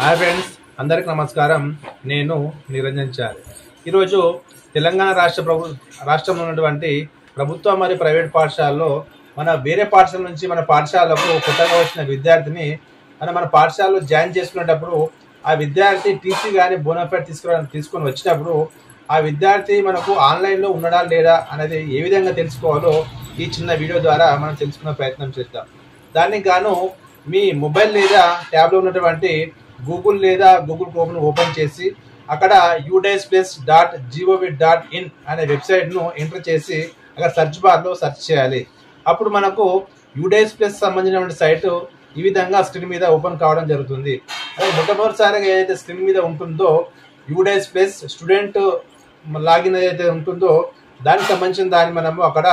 Hi friends, అందరికి నమస్కారం. నేను నిరంజన్ చారి. ఈరోజు తెలంగాణ రాష్ట్రంలో ఉన్నటువంటి ప్రభుత్వ మరియు ప్రైవేట్ పాఠశాలలో మన వేరే పాఠశాల నుంచి మన పాఠశాలకు కొత్తగా వచ్చిన విద్యార్థిని మన పాఠశాలలో జాయిన్ చేసుకునేటప్పుడు ఆ విద్యార్థి టీసీ కానీ బోనాఫైడ్ తీసుకొని వచ్చినప్పుడు ఆ విద్యార్థి మనకు ఆన్లైన్లో ఉన్నాడా లేదా అనేది ఏ విధంగా తెలుసుకోవాలో ఈ చిన్న వీడియో ద్వారా మనం తెలుసుకునే ప్రయత్నం చేద్దాం. దానికి గాను మీ మొబైల్ లేదా ట్యాబ్లో ఉన్నటువంటి గూగుల్ లేదా గూగుల్ క్రోమ్ను ఓపెన్ చేసి అక్కడ udaysplace.gov.in అనే వెబ్సైట్ను ఎంటర్ చేసి అక్కడ సెర్చ్ బార్లో సెర్చ్ చేయాలి. అప్పుడు మనకు udaysplace సంబంధించినటువంటి సైటు ఈ విధంగా స్క్రీన్ మీద ఓపెన్ కావడం జరుగుతుంది. అదే మొట్టమొదటిసారిగా ఏదైతే స్క్రీన్ మీద ఉంటుందో udaysplace స్టూడెంట్ లాగిన్ ఏదైతే ఉంటుందో దానికి సంబంధించిన దాన్ని మనము అక్కడ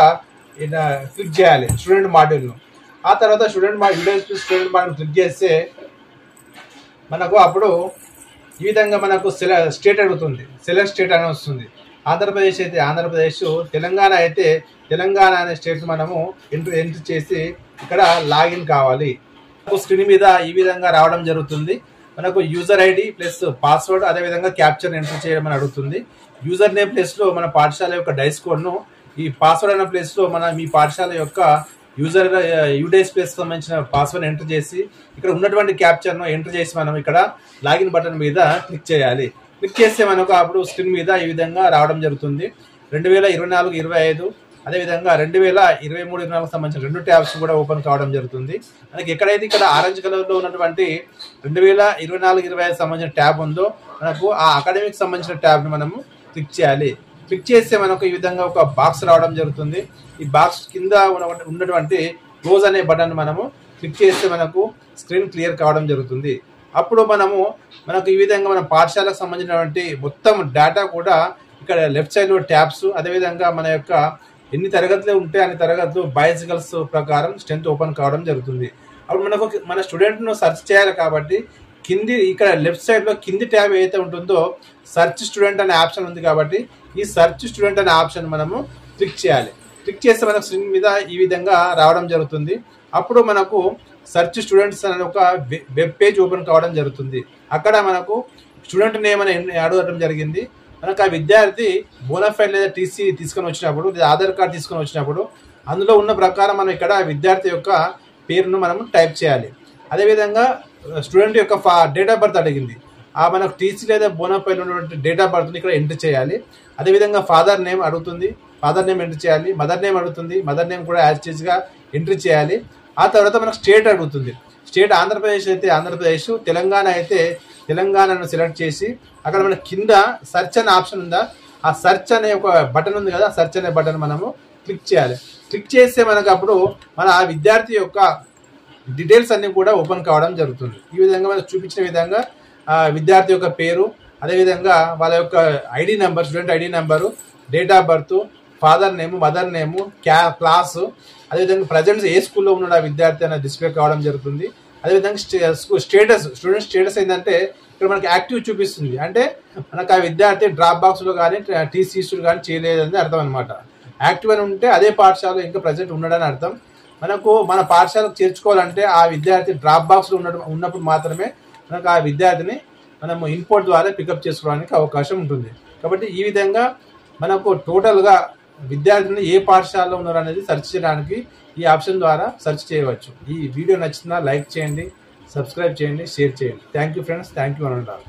క్లిక్ చేయాలి, స్టూడెంట్ మాడ్యూల్ను. ఆ తర్వాత udaysplace స్టూడెంట్ మాడ్యూల్ క్లిక్ చేస్తే మనకు అప్పుడు ఈ విధంగా మనకు స్టేట్ అడుగుతుంది, సెలెక్ట్ స్టేట్ అని వస్తుంది. ఆంధ్రప్రదేశ్ అయితే ఆంధ్రప్రదేశ్, తెలంగాణ అయితే తెలంగాణ అనే స్టేట్ మనము ఎంటర్ చేసి ఇక్కడ లాగిన్ కావాలి. స్క్రీన్ మీద ఈ విధంగా రావడం జరుగుతుంది. మనకు యూజర్ ఐడి ప్లస్ పాస్వర్డ్ అదేవిధంగా క్యాప్చర్ ఎంటర్ చేయడం అడుగుతుంది. యూజర్ నేమ్ ప్లేస్లో మన పాఠశాల యొక్క డైస్ కోడ్ను, ఈ పాస్వర్డ్ అనే ప్లేస్లో మీ పాఠశాల యొక్క udaysplace సంబంధించిన పాస్వర్డ్ ఎంటర్ చేసి ఇక్కడ ఉన్నటువంటి క్యాప్చర్ను ఎంటర్ చేసి మనం ఇక్కడ లాగిన్ బటన్ మీద క్లిక్ చేయాలి. క్లిక్ చేస్తే మనకు అప్పుడు స్క్రీన్ మీద ఈ విధంగా రావడం జరుగుతుంది. 2024-25 అదేవిధంగా 2023-24 సంబంధించిన 2 ట్యాబ్స్ కూడా ఓపెన్ కావడం జరుగుతుంది. మనకి ఎక్కడైతే ఇక్కడ ఆరెంజ్ కలర్లో ఉన్నటువంటి 2024-25 సంబంధించిన ట్యాబ్ ఉందో మనకు ఆ అకాడమిక్ సంబంధించిన ట్యాబ్ని మనము క్లిక్ చేయాలి. క్లిక్ చేస్తే మనకు ఈ విధంగా ఒక బాక్స్ రావడం జరుగుతుంది. ఈ బాక్స్ కింద ఉన్నటువంటి క్లోజ్ అనే బటన్ మనము క్లిక్ చేస్తే మనకు స్క్రీన్ క్లియర్ కావడం జరుగుతుంది. అప్పుడు మనకు ఈ విధంగా మన పాఠశాలకు సంబంధించినటువంటి మొత్తం డేటా కూడా ఇక్కడ లెఫ్ట్ సైడ్లో ట్యాబ్స్, అదేవిధంగా మన యొక్క ఎన్ని తరగతులు ఉంటే అన్ని తరగతులు బాయ్స్ గర్ల్స్ ప్రకారం స్ట్రెంత్ ఓపెన్ కావడం జరుగుతుంది. అప్పుడు మనకు మన స్టూడెంట్ను సెర్చ్ చేయాలి కాబట్టి ఇక్కడ లెఫ్ట్ సైడ్లో కింది ట్యాబ్ ఏదైతే ఉంటుందో సెర్చ్ స్టూడెంట్ అనే ఆప్షన్ ఉంది కాబట్టి ఈ సెర్చ్ స్టూడెంట్ అనే ఆప్షన్ మనము క్లిక్ చేయాలి. క్లిక్ చేస్తే మనకు స్క్రీన్ మీద ఈ విధంగా రావడం జరుగుతుంది. అప్పుడు మనకు సెర్చ్ స్టూడెంట్స్ అనే ఒక వెబ్ పేజ్ ఓపెన్ కావడం జరుగుతుంది. అక్కడ మనకు స్టూడెంట్ నేమ్ అని అడగడం జరిగింది. మనకు ఆ విద్యార్థి బోనాఫైడ్ లేదా టీసీ తీసుకొని వచ్చినప్పుడు లేదా ఆధార్ కార్డు తీసుకొని వచ్చినప్పుడు అందులో ఉన్న ప్రకారం మనం ఇక్కడ విద్యార్థి యొక్క పేరును మనము టైప్ చేయాలి. అదేవిధంగా స్టూడెంట్ యొక్క డేట్ ఆఫ్ బర్త్ అడిగింది. మనకు టీసీ లేదా బోనాఫైడ్ ఉన్నటువంటి డేట్ ఆఫ్ బర్త్ని ఇక్కడ ఎంటర్ చేయాలి. అదేవిధంగా ఫాదర్ నేమ్ అడుగుతుంది, ఫాదర్ నేమ్ ఎంటర్ చేయాలి. మదర్ నేమ్ అడుగుతుంది, మదర్ నేమ్ కూడా యాజ్ టీజ్గా ఎంట్రీ చేయాలి. ఆ తర్వాత మనకు స్టేట్ అడుగుతుంది. స్టేట్ ఆంధ్రప్రదేశ్ అయితే ఆంధ్రప్రదేశ్, తెలంగాణ అయితే తెలంగాణను సెలెక్ట్ చేసి అక్కడ మన కింద సెర్చ్ అనే ఆప్షన్ ఉందా, ఆ సెర్చ్ అనే ఒక బటన్ ఉంది కదా, సెర్చ్ అనే బటన్ మనము క్లిక్ చేయాలి. క్లిక్ చేస్తే మనకు అప్పుడు ఆ విద్యార్థి యొక్క డీటెయిల్స్ అన్నీ కూడా ఓపెన్ కావడం జరుగుతుంది. ఈ విధంగా మనకు చూపించిన విధంగా విద్యార్థి యొక్క పేరు, అదేవిధంగా వాళ్ళ యొక్క ID number, student ID number, date of birth, father name, mother name, class, అదేవిధంగా ప్రజెంట్స్ ఏ స్కూల్లో ఉన్నాడు ఆ విద్యార్థి అనేది డిస్ప్లే కావడం జరుగుతుంది. అదేవిధంగా స్టేటస్, స్టూడెంట్ స్టేటస్ ఏంటంటే ఇక్కడ మనకి యాక్టివ్ చూపిస్తుంది. అంటే మనకు ఆ విద్యార్థి డ్రాప్ బాక్స్లో కానీ టీసీ ఇష్యూలు కానీ చేయలేదని అర్థం అనమాట. యాక్టివ్ అని ఉంటే అదే పాఠశాలలో ఇంకా ప్రజెంట్ ఉన్నాడని అర్థం. మన పాఠశాలకు చేర్చుకోవాలంటే ఆ విద్యార్థి డ్రాప్ బాక్స్లో ఉన్నప్పుడు మాత్రమే మనకు ఆ విద్యార్థిని మనము ఇన్పుట్ ద్వారా పికప్ చేసుకోవడానికి అవకాశం ఉంటుంది. కాబట్టి ఈ విధంగా మనకు టోటల్గా విద్యార్థిని ఏ పాఠశాలలో ఉన్నారు అనేది సెర్చ్ చేయడానికి ఈ ఆప్షన్ ద్వారా సెర్చ్ చేయవచ్చు. ఈ వీడియో నచ్చినా లైక్ చేయండి, సబ్స్క్రైబ్ చేయండి, షేర్ చేయండి. Thank you friends, thank you అని అంటారు.